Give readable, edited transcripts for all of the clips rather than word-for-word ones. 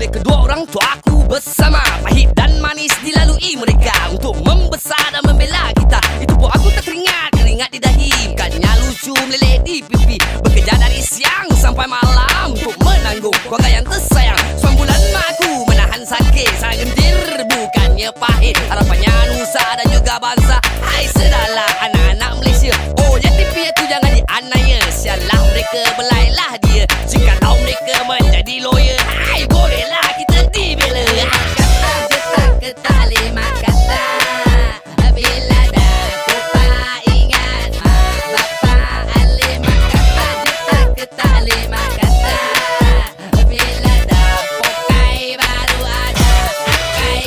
oleh kedua orang tuaku bersama. Pahit dan manis dilalui mereka untuk membesar dan membela kita. Itu pun aku tak teringat keringat di dahi, bukannya lucu meleleh di pipi. Bekerja dari siang sampai malam untuk menanggung keluarga yang tersayang. Sembulan aku menahan sakit, sangat gendir bukannya pahit. Harapannya nusa dan juga bangsa. Hai sedalah anak-anak Malaysia. Oh yatim piatu jangan dianiaya. Sialah mereka, belailah dia. Jika tahu mereka menjadi lawyer, hai bolehlah kita dibela. Kata juta ke taklima kata, bila dah lupa ingat mak bapak alimah. Kata juta ke taklima kata, bila dah pokai baru ada pokai.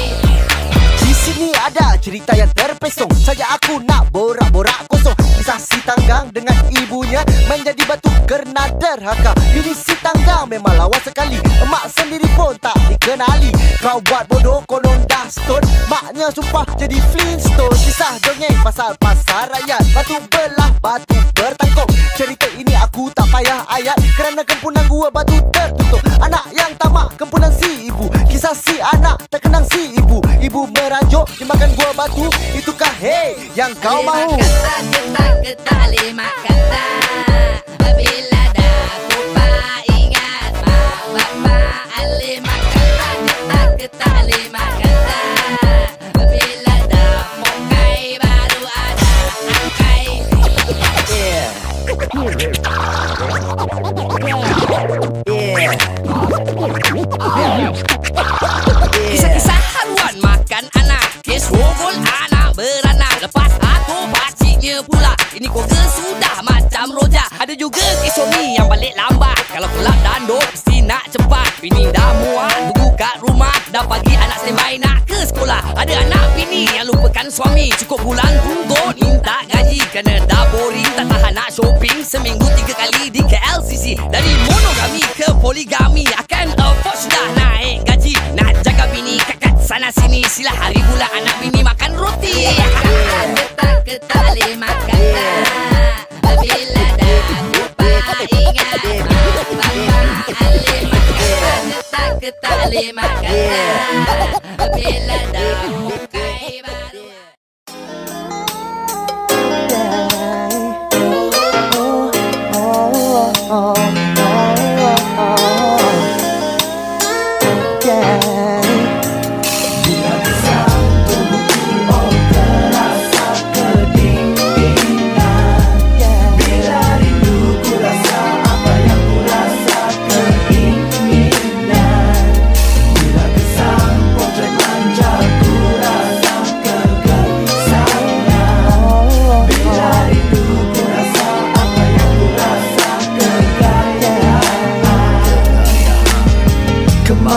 Di sini ada cerita yang terpesong, saja aku nak borak-borak kosong. Kisah si Tanggang dengan ibunya menjadi batu kerana derhaka. Ini si Tanggang memang lawas sekali, emak sendiri pun tak dikenali. Kau buat bodoh konon dah stone, maknya sumpah jadi Flintstone. Kisah dongeng pasal pasar rakyat, batu belah batu bertangkong. Cerita ini aku tak payah ayat, kerana kempunan gua batu tertutup. Anak yang tamak kempunan si ibu, kisah si anak terkenang si ibu. Ibu meranjuk dimakan buah batu, itukah hey yang kau mahu? Kata juta ke taklima kata, bila dah lupa ingat mak bapak alimah. Kata juta ke taklima kata, bila dah pokai baru ada angkai. Kisah-kisah haruan makan anak, kes rogol anak beranak. Lepas aku pakciknya pula, ini keluarga sudah macam rojak. Ada juga kes suami yang balik lambat, kalau kelab dandut mesti nak cepat. Bini dah muat tunggu kat rumah, dah pagi anak standby nak ke sekolah. Ada anak bini yang lupakan suami, cukup bulan tunggu minta gaji. Kerana dah boring tak tahan nak shopping, seminggu 3 kali di KLCC. Dari monogami ke poligami, akan afford sudah naik gaji. Nak jaga bini kakak sana sini, sila hari bulan anak bini makan roti. Kata juta ke taklima kata, bila dah lupa ingat mak bapak alimah. Kata juta ke taklima kata, bila dah pokai baru.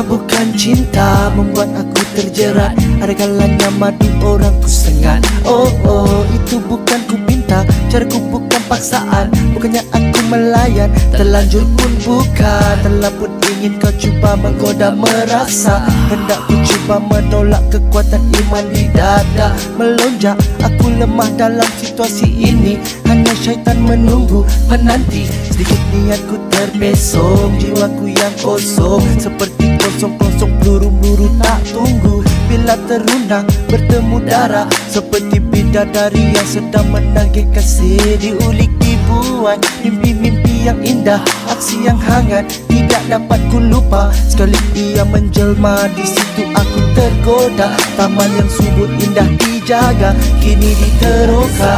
Bukan cinta membuat aku terjerat, ada kalanya madu orang ku sengat. Oh oh, itu bukan ku minta, caraku bukan paksaan. Bukannya aku melayan, terlanjur pun bukan. Telah pun ingin kau cuba menggoda merasa, hendak ku cuba menolak kekuatan iman di dada melonjak. Aku lemah dalam situasi ini, hanya syaitan menunggu menanti. Sedikit niatku terpesong, jiwaku yang kosong seperti kosong-kosong peluru-peluru tak tunggu. Bila terundang bertemu darah, seperti bidadari yang sedang menagih kasih. Diulik dibuat mimpi-mimpi yang indah, aksi yang hangat tidak dapat ku lupa. Sekali ia menjelma, di situ aku tergoda. Taman yang subur indah dijaga, kini diteroka.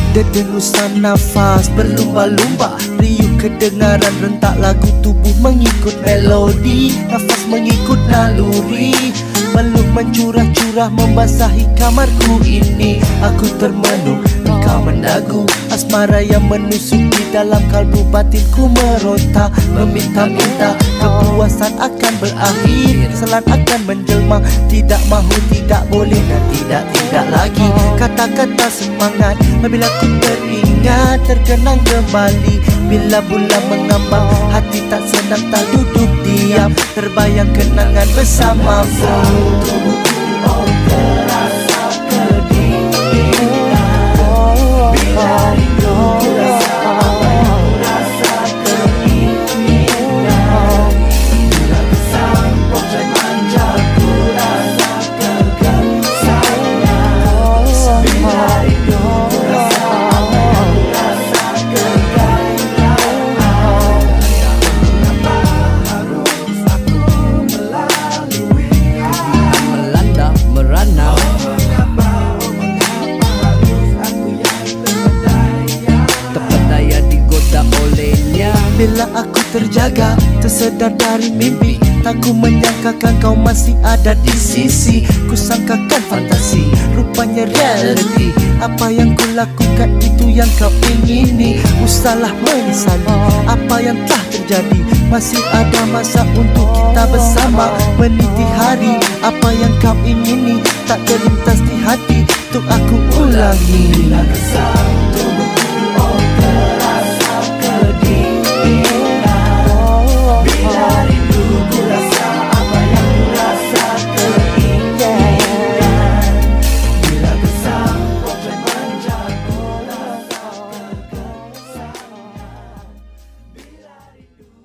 Dedengusan nafas berlumba-lumba, riuh kedengaran rentak lagu tubuh mengikut melodi. Nafas mengikut naluri, meluh mencurah-curah membasahi kamarku ini. Aku termenung, kau mendagu. Asmara yang menusuk di dalam kalbu batinku meronta, meminta-minta kepuasan akan berakhir, kesalahan akan menjelma. Tidak mahu, tidak boleh dan tidak lagi. Kata-kata semangat apabila ku teringat, terkenang kembali. Bila bulan mengambang, hati tak senang, tak duduk diam, terbayang kenangan bersamamu. Oh, terasa kedinginan bila rindu ku rasa apa yang ku rasa keinginan. Bila kesang pojok manja ku rasa kegelisahan. Bila rindu ku rasa apa yang ku rasa kegelisahan. Mengapa harus aku melaluinya? Melanda, merana. Terpedaya digoda olehnya. Bila aku terjaga, tersedar dari mimpi, tak ku menyangkakan kau masih ada di sisi. Ku sangkakan fantasi, rupanya reality. Apa yang ku lakukan itu yang kau ingini. Usahlah menyesali apa yang telah terjadi. Masih ada masa untuk kita bersama meniti hari. Apa yang kau ingini tak terlintas di hati, untuk aku ulangi. Bila kesal tubuhku oh terasa kedinginan. Bila rindu ku rasa apa yang ku rasa keinginan. Bila kesal pojok manja ku rasa kegelisahan. Bila rindu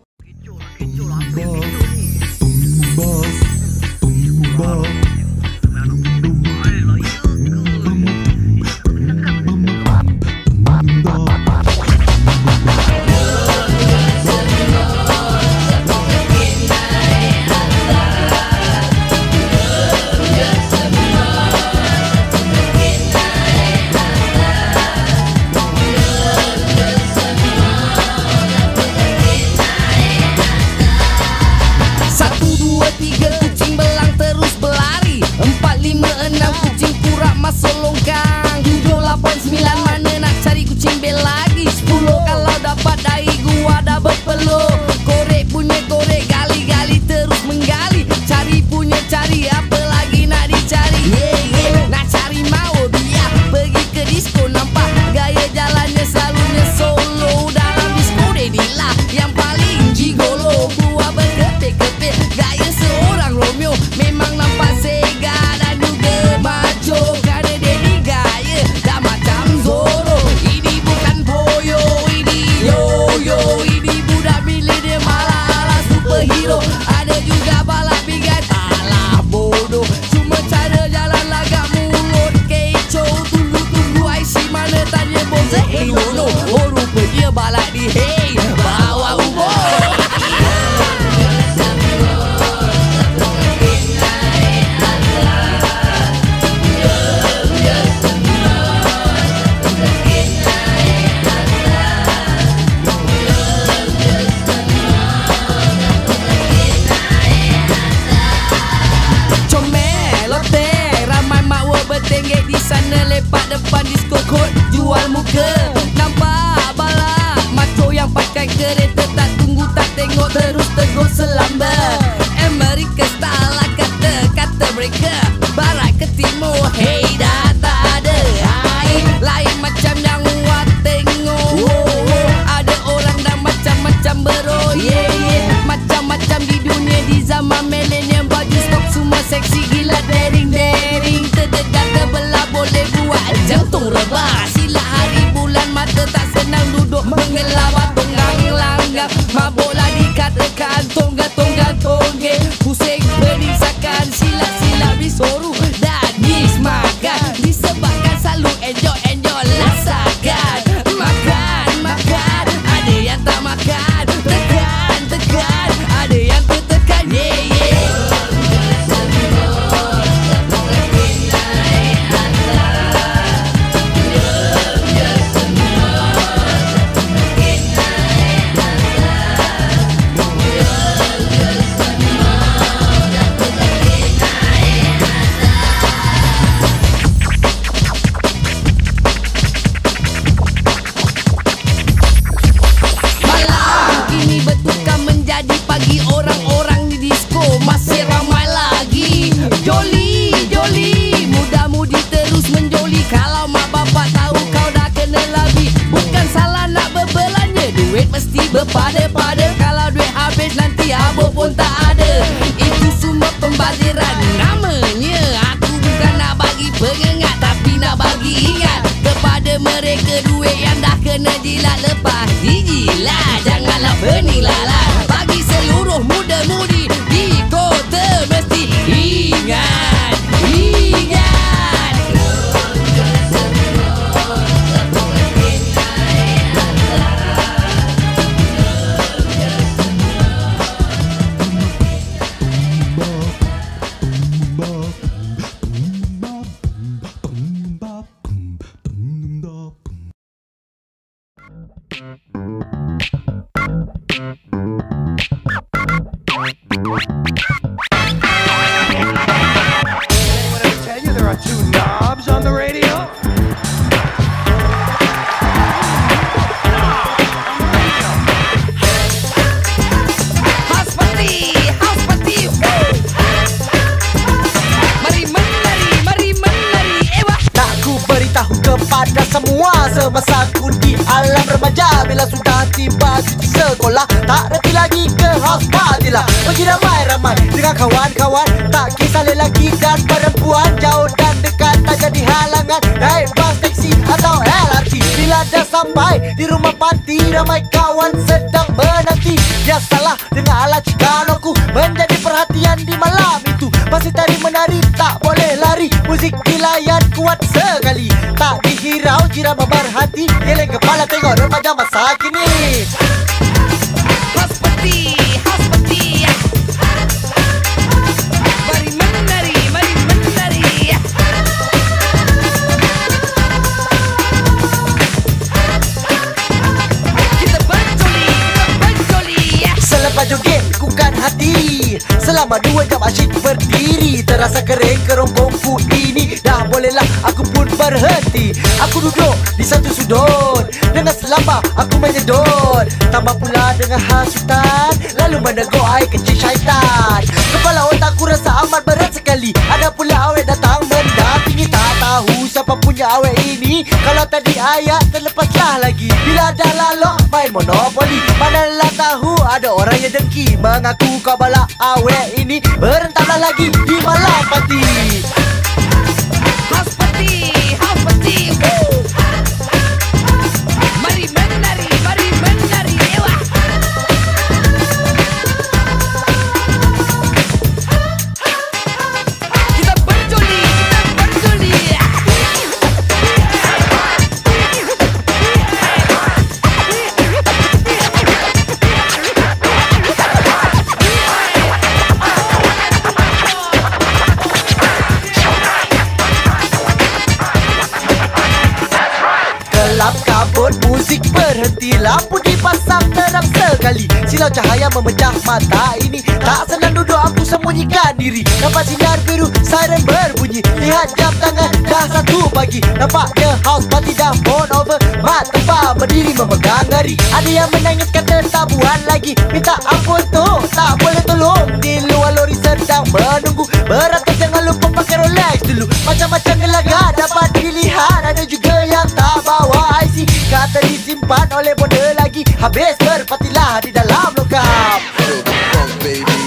jual muka. Nampak balak maco yang pakai kereta, tak tunggu tak tengok terus tegur selambat. Amerika style lah kata-kata mereka, barat ke timur hey dah tak ada air. Lain macam yang awak tengok, ada orang dah macam-macam beroye. Macam-macam di dunia di zaman millennium, baju stok semua seksi gila daring-daring. Terdekat terbelah boleh buat jantung rebah. Sila hari bulan mata tak senang duduk mengelawat tonggang langgang. Mabuklah dikatakan tonggang-tonggang tongge. Pusing pada kalau duit habis nanti habis pun tak ada. Itu semua pembaziran. Namanya aku bukan nak bagi pengingat, tapi nak bagi ingat kepada mereka duit yang dah kena jilat lepas dijilat. Janganlah bernilalah. Bagi seluruh muda-mudi di kota mesti ingat, ingat. Semua semasa aku di alam remaja, bila sudah tiba cuti sekolah, tak reti lagi ke house party lah. Pergi ramai-ramai dengan kawan-kawan, tak kisah lelaki dan perempuan, jauh dan dekat tak jadi halangan. Naik bas, taksi atau LRT, bila dah sampai di rumah panti, ramai kawan sedang menanti. Biasalah dengan ala cikanoku menjadi perhatian di malam itu. Masih tari menari tak boleh lari, musik dilayan kuat sekali, tak dihirau jira berhati. Geleng kepala tengok remaja masa kini. Hospati, hospati, mari menari, mari menari. Kita berjoli, kita berjoli. Selepas joget kukan hati, selama 2 jam asyik berdiri. Terasa kering kerongkongku ini, dah bolehlah aku pun berhenti. Aku duduk di satu sudut, dengan selamba aku menyedot, tambah pula dengan hasutan, lalu meneguk air kecil syaitan. Kepala otakku rasa amat berat sekali. Ada pula awet datang mendampingi, tak tahu siapa punya awet ini. Kalau tadi ayat terlepaslah lagi, bila dah lalok main monopoli. Manalah tahu ada orang yang dengki, mengaku kau balak awet ini berentaplah lagi di malam parti. Hospati, hospati, mari menari, mari menari. Ewa. Kita berjoli, kita berjoli. Gelap kabut, musik berhenti, lampu dipasang terang sekali. Silau cahaya memecah mata ini, tak senang duduk aku sembunyikan diri. Nampak sinar biru, siren berbunyi, lihat jam tangan dah 1 pagi. Nampaknya house party dah phone over, mat tempat berdiri memegang hari. Ada yang menangis kata tak buat lagi, minta ampun tu tak boleh tolong. Di luar lori sedang menunggu, beratas jangan lupa pakai Rolex dulu. Macam-macam gelagat dapat dilihat, ada juga yang tak bawa IC, kata disimpan oleh bonda lagi. Habis berpatilah di dalam lokap.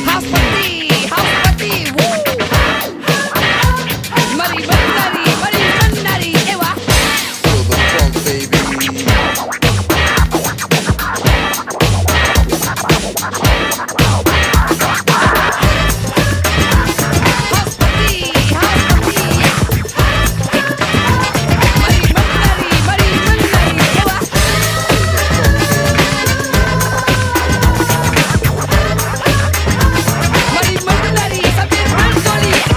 House party, house party, woo. Mari menari, mari menari. Ewa. House party, house party. Mari menari, mari menari. Ewa. Mari menari sambil berjoli.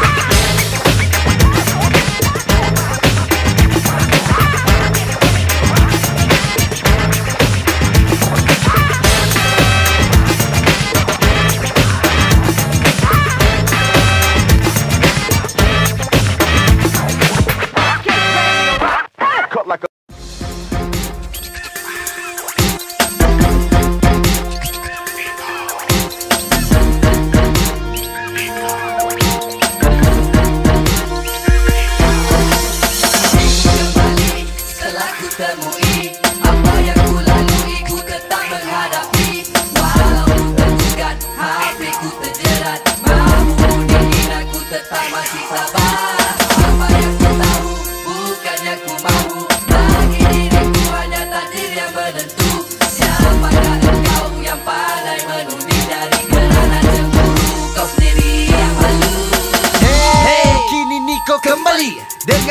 Setelah ku temui apa yang ku lalui, ku tetap menghadapi.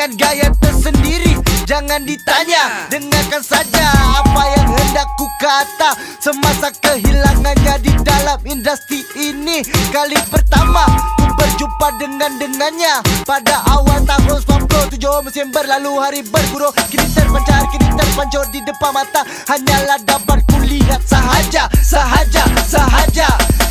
dengan gaya tersendiri. Jangan ditanya, dengarkan saja apa yang hendak ku kata. Semasa kehilangannya di dalam industri ini, kali pertama ku berjumpa dengannya pada awal tahun 97 musim berlalu, hari berguru. Kini terpancar di depan mata, hanyalah dapat ku lihat sahaja.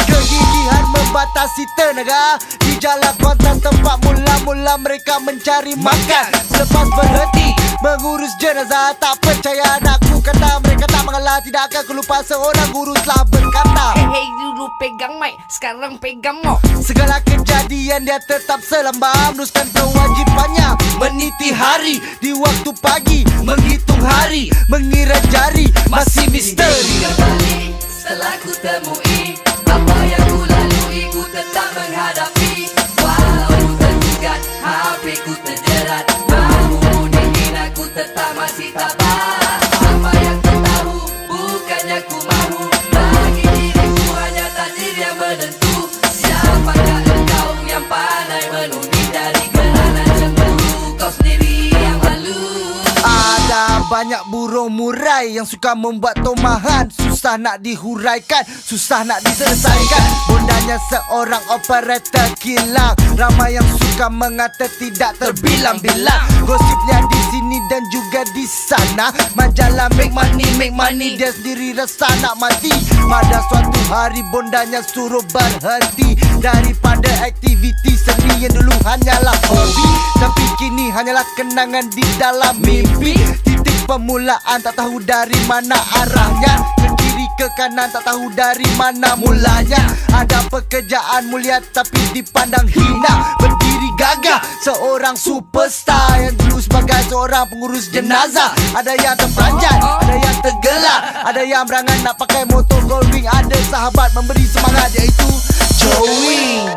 Kegigihan membatasi tenaga di jalan kontra tempat mula-mula mereka mencari makan. Selepas berhenti mengurus jenazah, tak percaya anakku kata mereka tak mengalah. Tidak akan ku lupa seorang guru telah berkata, Hey dulu pegang mic, sekarang pegang mo. segala kejadian dia tetap selamba, meneruskan kewajibannya, meniti hari di waktu pagi, menghitung hari, mengira jari, masih misteri. Kembali setelah ku temui apa yang ku lalui, ku tetap menghadapi. Walau ku tergugat, HP ku terjerat, mahu dihina ku tetap masih tabah. Apa yang ku tahu, bukannya ku mahu, bagi diriku hanya takdir yang menentu. Siapakah engkau yang pandai menuding dari kerana cemburu, kau sendiri yang malu. Ada banyak burung murai yang suka membuat tomahan, susah nak dihuraikan, susah nak diselesaikan. Bondanya seorang operator kilang, ramai yang suka mengata tidak terbilang-bilang. Gosipnya di sini dan juga di sana, majalah make money, dia sendiri rasa nak mati. Pada suatu hari bondanya suruh berhenti daripada aktiviti seni yang dulu hanyalah hobi, tapi kini hanyalah kenangan di dalam mimpi. Titik permulaan tak tahu dari mana arahnya, ke kiri ke kanan tak tahu dari mana mulanya. Ada pekerjaan mulia tapi dipandang hina, berdiri gagah seorang superstar yang dulu sebagai seorang pengurus jenazah. Ada yang terperanjat, ada yang tergelak, ada yang berangan nak pakai motor Goldwing. Ada sahabat memberi semangat iaitu Joey.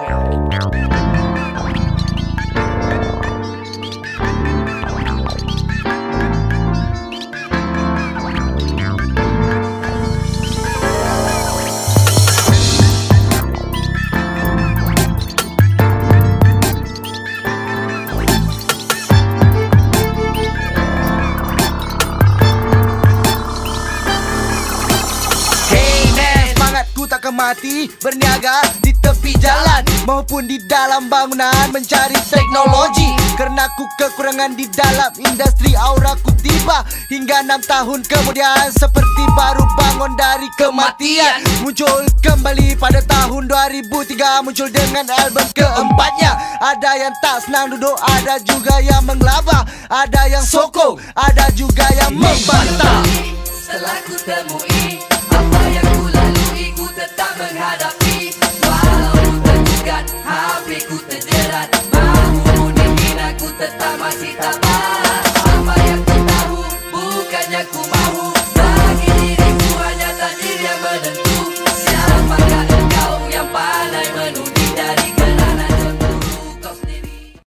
Takkan mati, berniaga di tepi jalan maupun di dalam bangunan, mencari teknologi. Kerana ku kekurangan di dalam industri, aura ku tiba hingga 6 tahun kemudian, seperti baru bangun dari kematian. Muncul kembali pada tahun 2003, muncul dengan album keempatnya. Ada yang tak senang duduk, ada juga yang mengelabah, ada yang sokong, ada juga yang membantah. Setelah ku temui apa yang ku lalui, ku tetap menghadapi. Walau ku tergugat, HP ku terjerat, mahu dihina ku tetap masih tabah. Apa yang ku tahu, bukannya ku mahu, bagi diriku hanya takdir yang menentu. Siapakah engkau yang pandai menuding dari kerana cemburu, kau sendiri.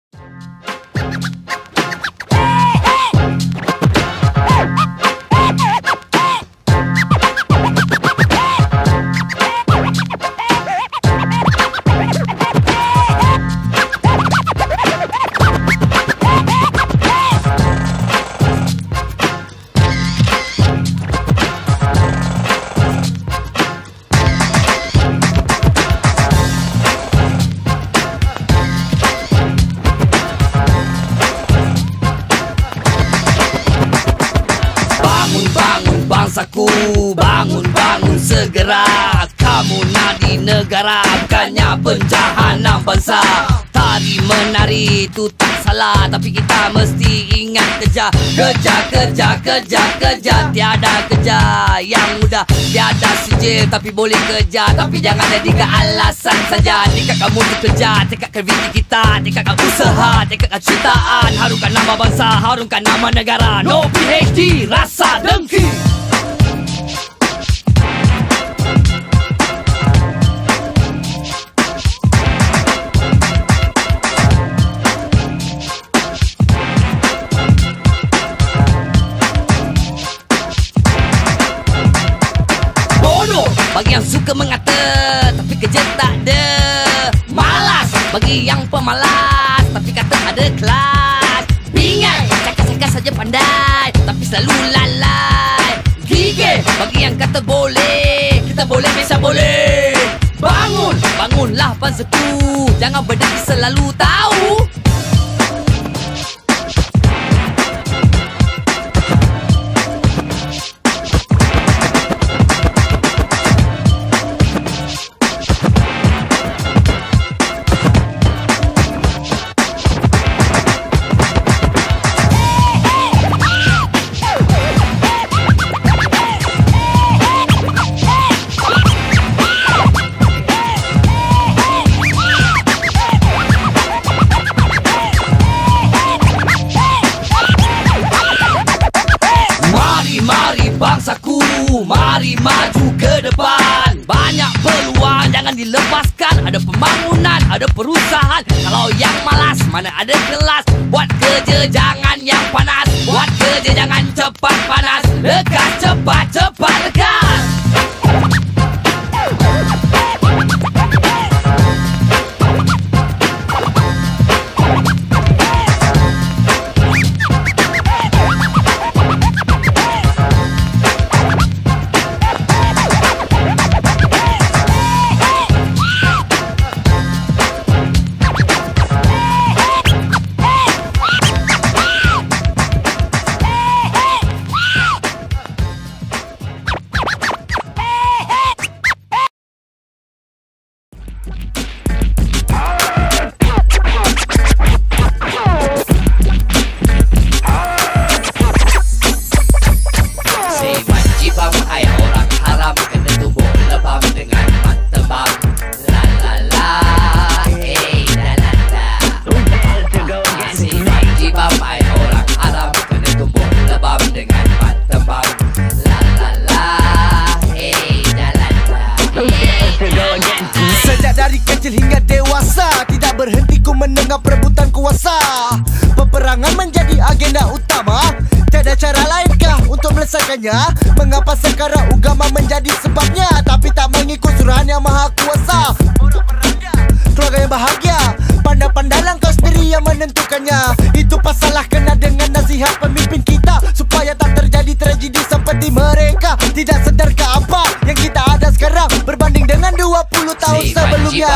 Bangsaku, bangun segera. Kamu nak di negara, bukannya penjahanam bangsa. Tari menari itu tak salah, tapi kita mesti ingat kerja. Kerja. Tiada kerja yang mudah, tiada sijil tapi boleh kerja. Tapi jangan jadikan alasan saja. Tingkatkan mutu kerja, tingkatkan visi kita, tingkatkan usaha, tingkatkan ciptaan. Harumkan nama bangsa, harumkan nama negara. No PhD, rasa dengki. Bagi yang suka mengata tapi kerja tak ada. Malas bagi yang pemalas tapi kata ada kelas. Anggap saja pandai, tapi selalu lalai. Gigih bagi yang kata boleh, kita boleh bisa boleh. Bangun, bangunlah panseku, jangan berdiri selalu tahu. Bangsaku, mari maju ke depan. Banyak peluang, jangan dilepaskan. Ada pembangunan, ada perusahaan. Kalau yang malas, mana ada kelas. Buat kerja jangan yang panas. Buat kerja jangan cepat panas. Lekas cepat, cepat lekas. Hingga dewasa, tidak berhenti ku mendengar perebutan kuasa. Peperangan menjadi agenda utama. Tiada cara lainkah untuk menyelesaikannya? Mengapa sekarang agama menjadi sebabnya? Tapi tak mengikut surahan yang maha kuasa. Keluarga yang bahagia, pandai-pandailah kau sendiri yang menentukannya. Itu pasalah kena dengan nasihat pemimpin kita, supaya tak terjadi tragedi seperti mereka. Tidak sedarkah apa yang kita ada sekarang berbanding dengan 20 tahun sebelumnya?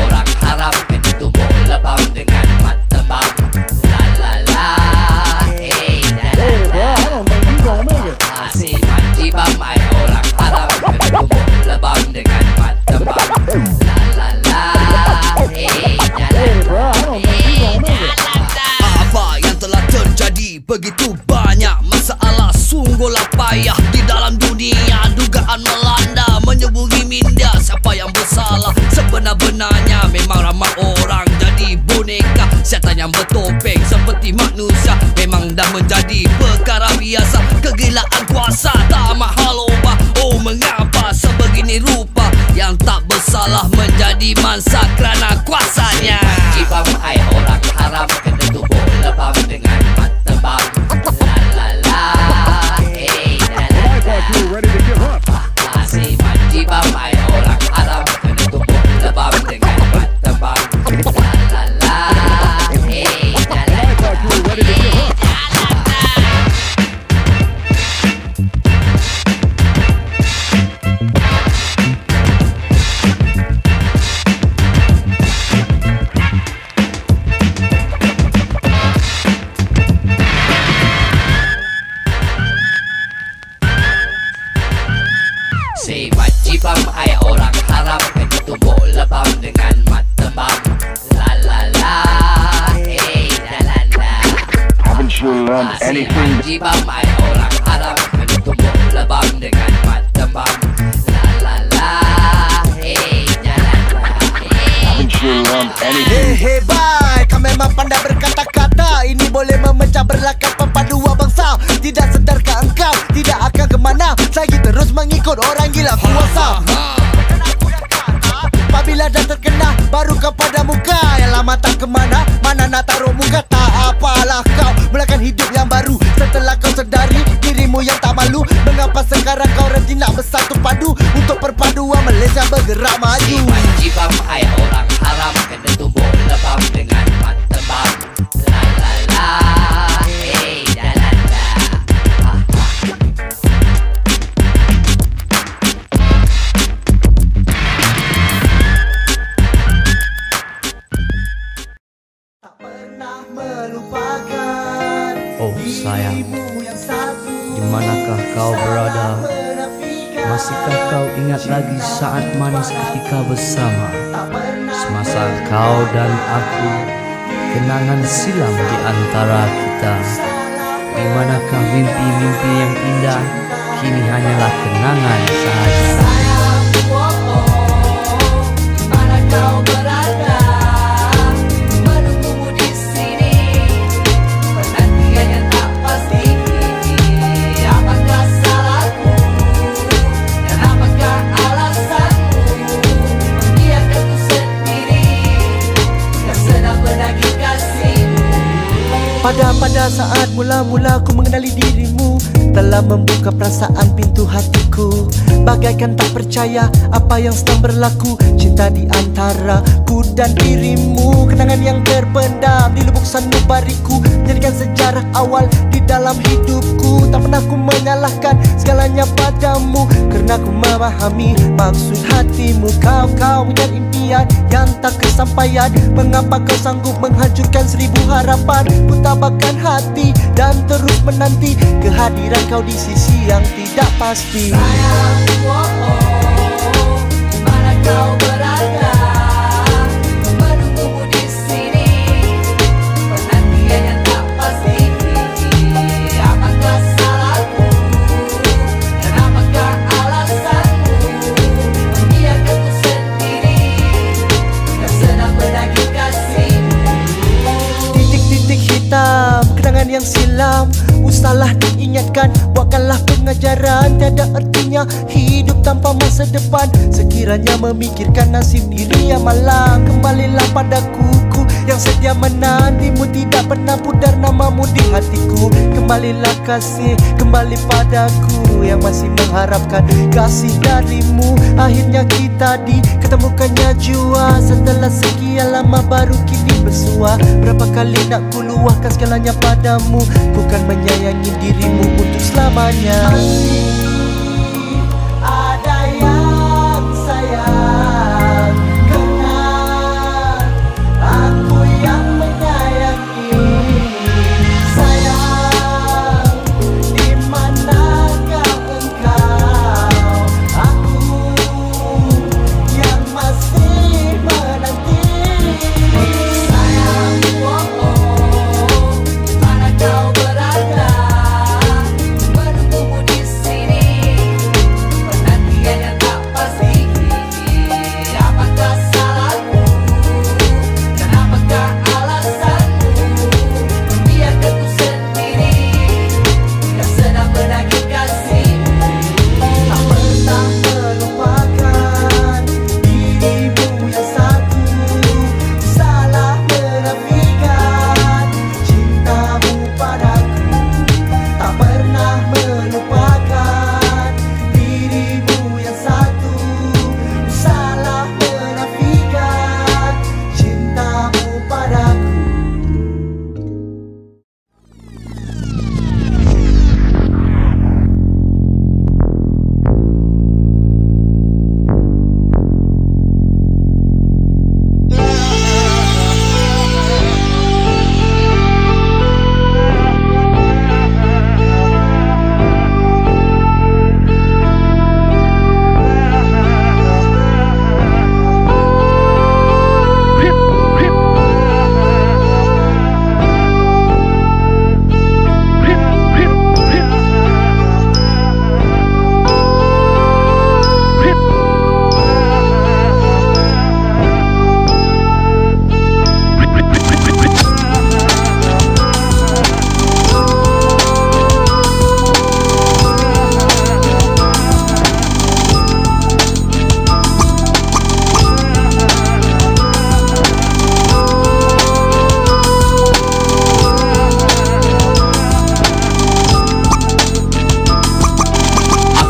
Orang Arab kena tumbuh lebam dengan mata bang. La la la, hey la la la. Si manji bamai orang Arab kena tumbuh lebam dengan mata bang. La la la, hey la la la. Apa yang telah terjadi? Begitu banyak masalah, sungguhlah payah di dalam dunia. Dugaan melanda, menyembunyi minda. Siapa yang bersalah? Sebenar-benarnya memang ramai orang jadi boneka. Syaitan yang bertopeng seperti manusia memang dah menjadi perkara biasa. Kegilaan kuasa tak mahal ubah. Oh mengapa sebegini rupa? Yang tak bersalah menjadi mangsa kerana kuasanya. Jibam ai orang haram kena tubuh lebam dengan mata bang. La la la, hey la la la. Si manjibam ai orang haram kena tubuh lebam dengan mata bang. La la la, hey la la la. Si wajibam ai orang haram kena tubuh lebam dengan mata bang. La la la, hey la la la. Haven't you learned anything? Si wajibam ai orang haram kena tubuh lebam dengan mata bang. La la la, hey la la la. Haven't you learned anything? Hey bye, kau memang pandai berkata-kata. Ini boleh memecah berlakat perpaduan bangsa. Tidak sedarkah engkau tidak akan kemana selagi terus mengikut orang gila kuasa? Apabila dah terkena baru kau pada muka. Yang lama tak kemana, mana nak taruh muka? Tak apalah kau mulakan hidup yang baru setelah kau sedari dirimu yang tak malu. Mengapa sekarang kau reti nak bersatu padu untuk perpaduan Malaysia bergerak maju? Si wajibam ai orang haram kena tubuh lebam dengan mata bang. La la la, hey la Dimanakah kau berada? Masihkah kau ingat lagi saat manis ketika bersama? Semasa kau dan aku, kenangan silam di antara kita. Dimanakah mimpi-mimpi yang indah? Kini hanyalah kenangan sahaja. Dimana kau berada? Menunggumu di sini. Penantian yang tak pasti. Apakah salahku? Dan apakah alasanmu? Membiarkanku sendiri yang sedang menagih kasihmu. Pada saat mula-mula ku mengenali dirimu, telah membuka perasaan pintu hatiku. Bagaikan tak percaya apa yang sedang berlaku. Cinta di antara ku dan dirimu. Kenangan yang terpendam di lubuk sanubariku, jadikan sejarah awal di dalam hidupku. Tak pernah ku menyalahkan segalanya padamu, karena ku memahami maksud hatimu. Kau punya impian yang tak kesampaian. Mengapa kau sanggup menghancurkan 1000 harapan? Ku tabahkan hati dan terus menanti kehadiran kau di sisi yang tidak pasti. Sayang, dimana kau berada? Menunggumu di sini. Penantian yang tak pasti. Apakah salahku? Dan apakah alasanmu? Membiarkanku sendiri yang sedang menagih kasihmu. Titik-titik hitam, kenangan yang silam. Usahlah diingatkan, buatkanlah pengajaran. Tiada artinya hidup tanpa masa depan. Sekiranya memikirkan nasib diri yang malang, kembalilah padaku, ku yang setia menantimu. Tidak pernah pudar namamu di hatiku. Kembalilah kasih, kembali padaku yang masih mengharapkan kasih darimu. Akhirnya kita diketemukannya jua. Setelah sekian lama baru kini bersua. Berapa kali nak ku luahkan segalanya padamu. Ku kan menyayangi dirimu untuk selamanya. Ada yang sayang, kenal aku yang menyayangi. Sayang, di manakah engkau? Aku yang masih menanti. Sayang, dimana kau berada? Menunggumu di sini. Penantian yang tak pasti. Apakah salahku? Dan apakah alasanmu? Membiarkanku sendiri yang sedang menagih kasihmu. Tak pernah melupakan dirimu yang satu. Salah menafikan cintamu padaku. Tak pernah melupakan dirimu yang satu. Salah menafikan cintamu padaku.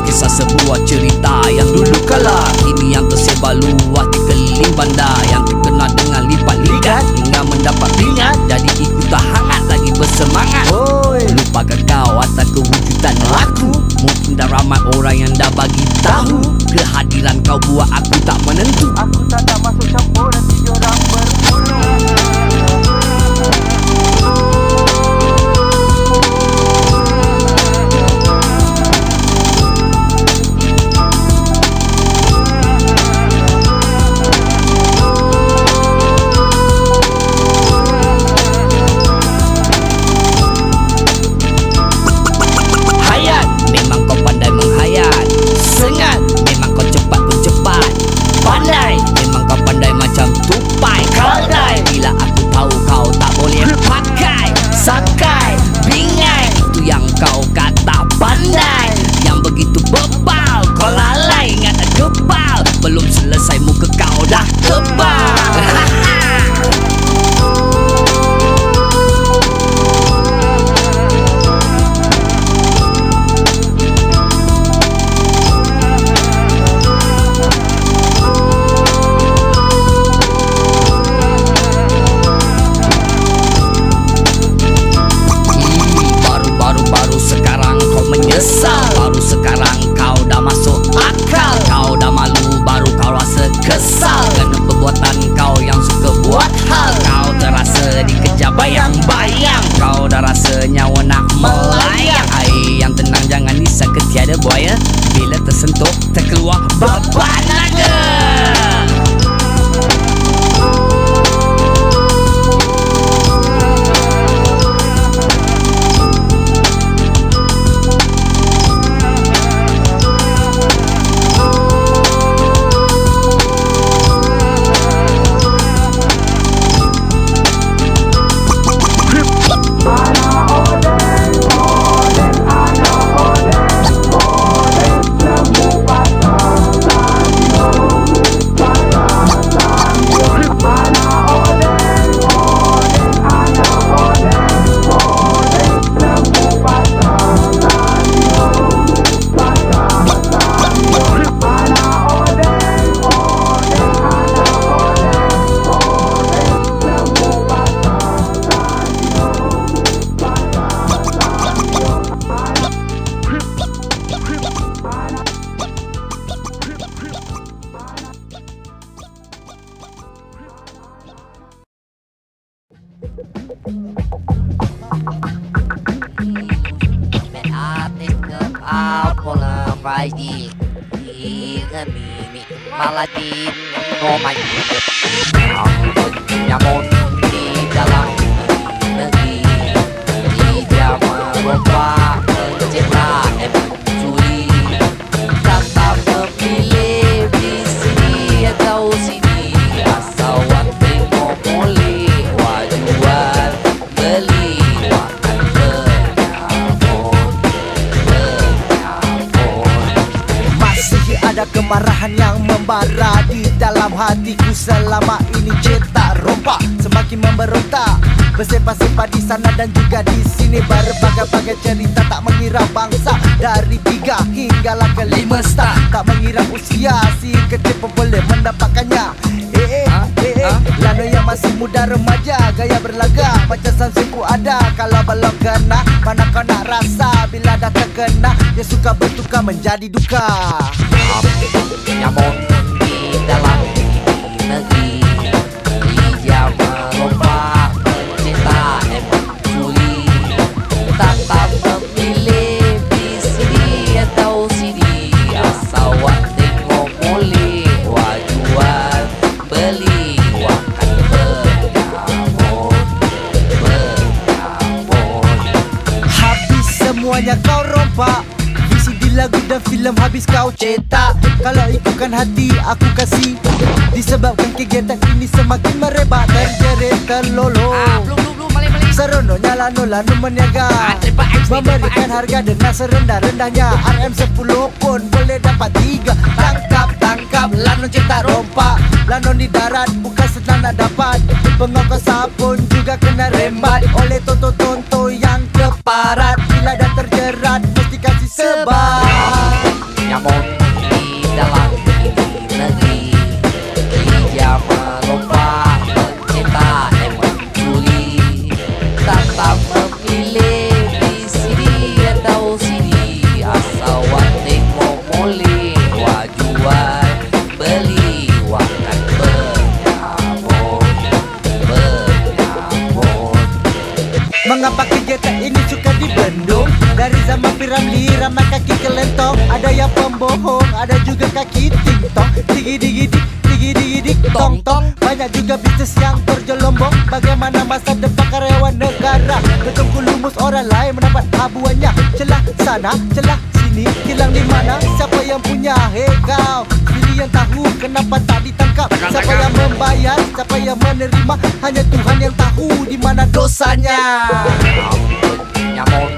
Kisah sebuah cerita yang dulu kala, kini yang tersebar luas di keliling bandar. Yang terkenal dengan lipat ligat hingga mendapat minat. Jadi ikut tak hangat lagi bersemangat. Lupakan kau atas kewujudan aku. Mungkin dah ramai orang yang dah bagi tahu. Kehadiran kau buat aku tak menentu. Aku tak nak masuk campur nanti diorang berbulu. itu bebal. Kau lalai ingat kebal, belum selesai muka kau dah tebal. Baru sekarang kau menyesal, baru sekarang kau dah masuk akal. Kau dah malu, baru kau rasa kesal kerana perbuatan kau yang suka buat hal. Kau terasa dikejar bayang-bayang, kau dah rasa nyawa nak melayang. Air yang tenang jangan disangka tiada buaya, bila tersentuh terkeluar beban nada. Maladin Roman Nyamon di dalam negeri, dia merubah pencipta mencuri. Kata memilih di sini atau sini, asal tengok boleh wajuan beli makan penyambut. Masih ada kemarahan yang membara di dalam hatiku selama ini. Cetak rompak semakin memberontak, bersepah-sepah di sana dan juga di sini. Berbagai-bagai cerita tak mengira bangsa, dari 3 hinggalah ke 5 star. Tak mengira usia si kecil pun boleh mendapatkannya. Lano yang masih muda remaja, gaya berlagak macam sansuku ada. Kalau belum kena, mana kau nak rasa? Bila dah terkena, dia suka bertukar menjadi duka. Nyamon di dalam negeri, dia merubah pencipta mencuri. Tanpa memilih di sini atau sini, asal tengok boleh wajuan beli wakan penyambut. Habis semuanya kau rompak, VCD lagu dan filem habis kau cetak. Kalau ikutkan hati aku kasih, disebabkan kegiatan ini semakin merebak. Terjerit terlolong, seronoknya lanu meniaga, memberikan harga dengan serendah-rendahnya. RM10 pun boleh dapat 3. Tangkap lanu cetak rompak. Lanu di darat bukan senang nak dapat, pengokosan pun juga kena rembat oleh tonto-tonto yang keparat. Bila dah terjerat mesti kasih sebat. Nyamon di dalam negeri, dia merubah pencipta mencuri. Tanpa memilih di sini atau sini, asal tengok boleh wajuan beli wakan penyambut. Mengapa kegiatan ini suka dibendung? Dari zaman Piramli ramai kaki kelentong, ada yang pembohong, ada juga kaki tingtong. Digi-digi-dik tong-tong. Banyak juga bisnis yang terjelombong. Bagaimana masa depan karyawan negara? Bertungku lumus orang lain mendapat habuannya. Celah sana, celah sini, hilang di mana? Siapa yang punya? Hei kau sendiri yang tahu kenapa tak ditangkap. Siapa yang membayar, siapa yang menerima? Hanya Tuhan yang tahu di mana dosanya. Nyamon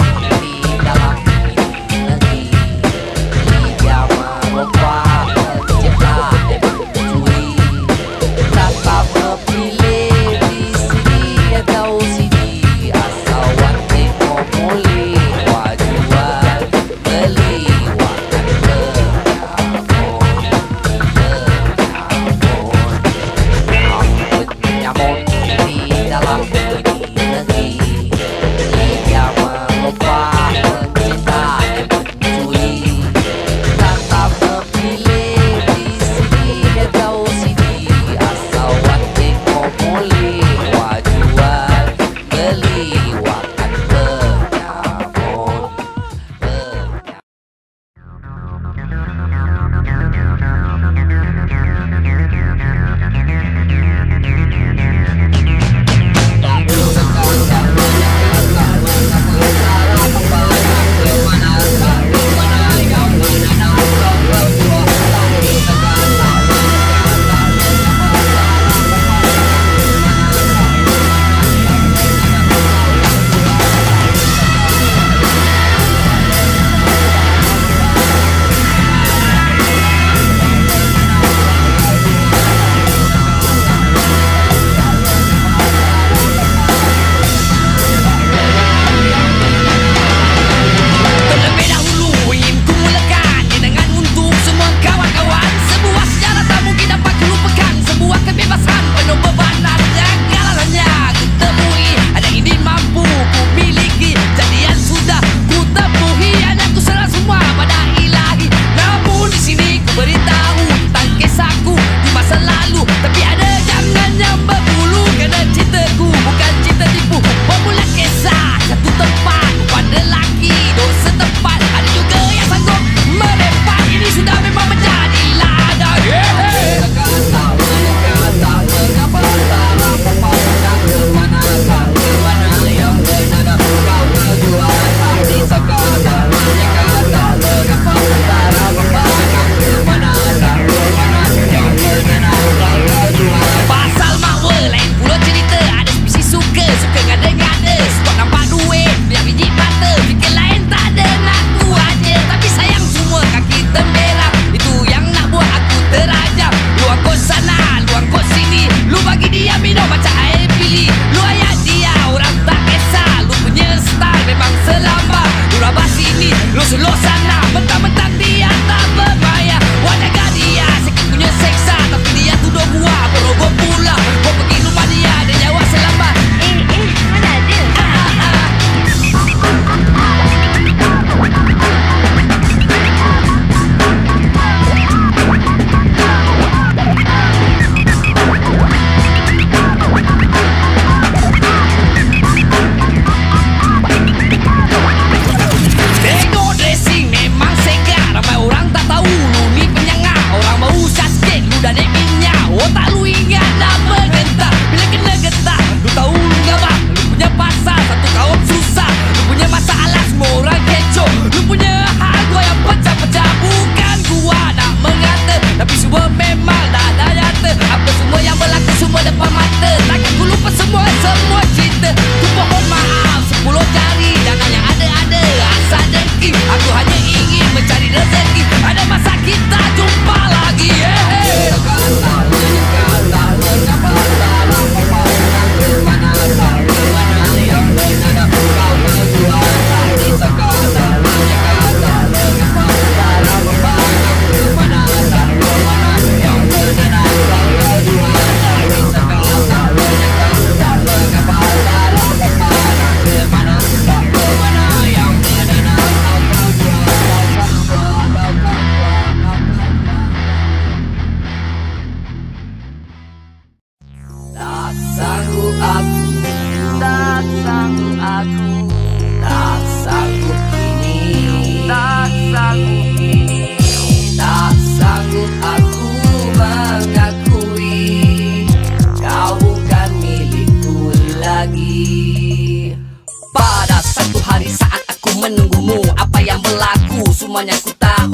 di dalam negeri,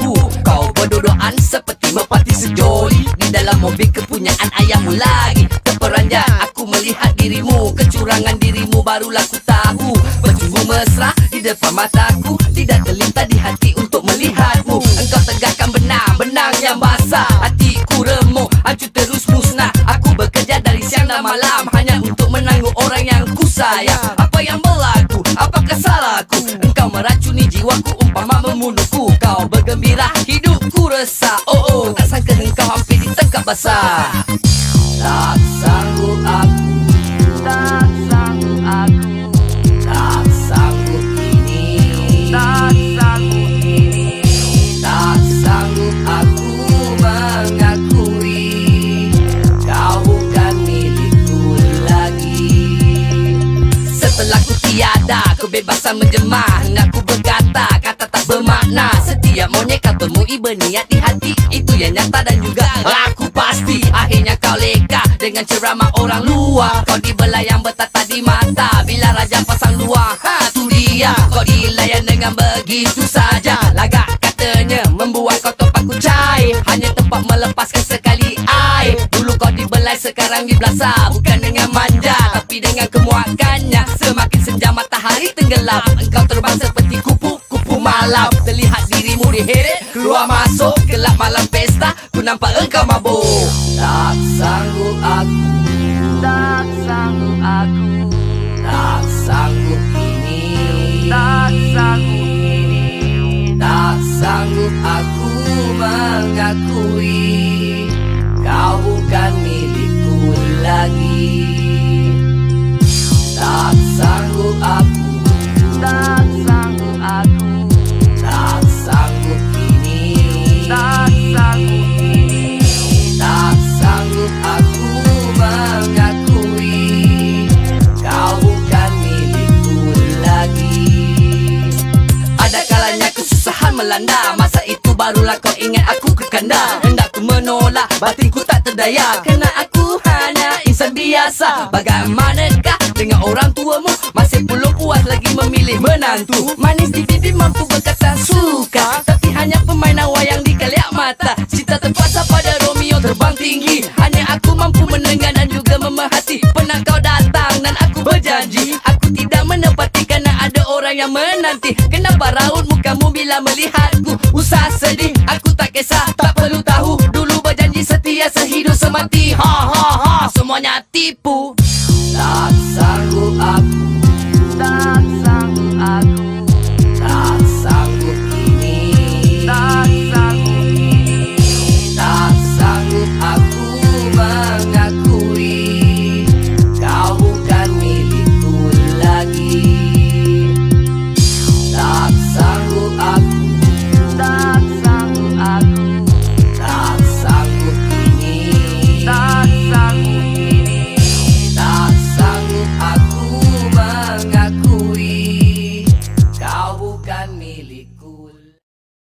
tahu kau berdodoan seperti merpati sejoli di dalam mobil kepunyaan ayahmu lagi. Terperanjat aku melihat dirimu, kecurangan dirimu barulah ku tahu. Bercumbu mesra di depan mataku, tidak terlintas di hati untuk melihatmu. Engkau tegakkan benang-benang yang basah, hatiku remuk, hancur terus musnah. Aku bekerja dari siang dan malam hanya untuk menanggung orang yang ku sayang. Apa yang berlaku? Apakah salahku? Engkau meracuni jiwaku umpama membunuhku. Kau bergembira, hidupku resah. Oh, tak sangka engkau hampir ditangkap basah. Tak sanggup aku, tak sanggup aku, tak sanggup ini, tak sanggup ini, tak sanggup aku mengakui kau bukan milikku lagi. Setelah ku tiada kebebasan menjemah, hendak ku berkata kata tak bermakna. Setiap monyet kau temui berniat di hati, itu yang nyata dan juga aku pasti. Akhirnya kau leka dengan ceramah orang luar, kau dibelayang bertata di mata bila raja pasang luar. Tu dia, kau dilayan dengan begitu saja. Lagak katanya membuat kau terpaku cair, hanya tempat melepaskan sekali air. Dulu kau dibelai, sekarang dibelasah, bukan dengan manja tapi dengan kemuakannya. Semakin senja matahari tenggelam, engkau terbang seperti kupu-kupu malam. Terlihat dirimu diheret keluar masuk gelap malam pesta, ku nampak engkau mabuk. Tak sanggup aku, tak sanggup aku, tak sanggup ini, tak sanggup ini, tak sanggup aku mengakui kau bukan milikku lagi. Tak sanggup aku, tak sanggup aku, tak sanggup ini, tak sanggup ini, tak sanggup aku mengakui kau bukan milikku lagi. Ada kalanya kesusahan melanda, masa itu barulah kau ingat aku kekanda. Hendak ku menolak, batinku tak terdaya, kerana aku hanya insan biasa. Bagaimanakah dengan orang tuamu, masih belum puas lagi memilih menantu. Manis di bibir mampu berkata suka, tapi hanya permainan wayang di keliak mata. Cinta terkuasa pada Romeo terbang tinggi, hanya aku mampu mendengar dan juga memerhati. Pernah kau datang dan aku berjanji, aku tidak menepati kerana ada orang yang menanti. Kenapa raut mukamu bila melihatku? Usah sedih